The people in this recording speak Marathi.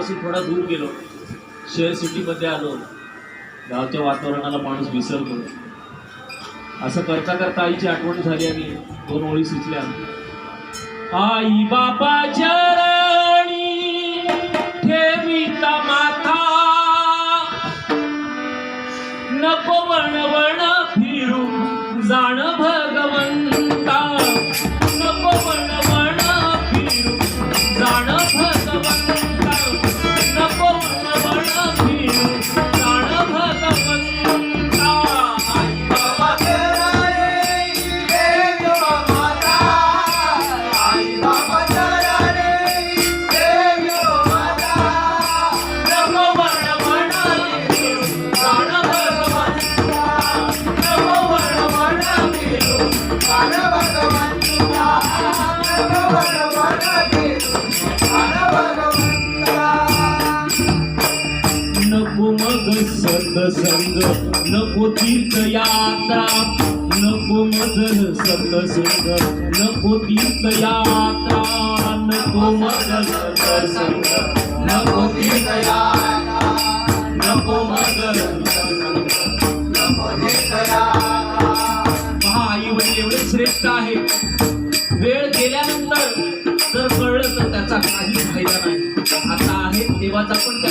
गावापासून थोडा दूर गेलो, शहर सिटीमध्ये आलो, गावच्या वातावरणाला माणूस विसरतो. असं करता करता आईची आठवण झाली आणि 2 ओळी सुचल्या. आई बापा चरणी ठेविता माथा, नको वणवण फिरू जाण भगवंता, नको वणवण फिरू जाण भगवंता, नको वणवण फिरू जाण भगवंता. आई बाबा नको मग सत्संग, नको तीर्थयात्रा, नको मग सत्संग, नको तीर्थयात्रा, नको मग सत्संग, नको तीर्थयात्रा, नको मग आई वडील एवढे श्रेष्ठ आहे, वेळ गेल्यानंतर जर कळलं तर त्याचा काही फायदा नाही. आता आहे देवाचा पण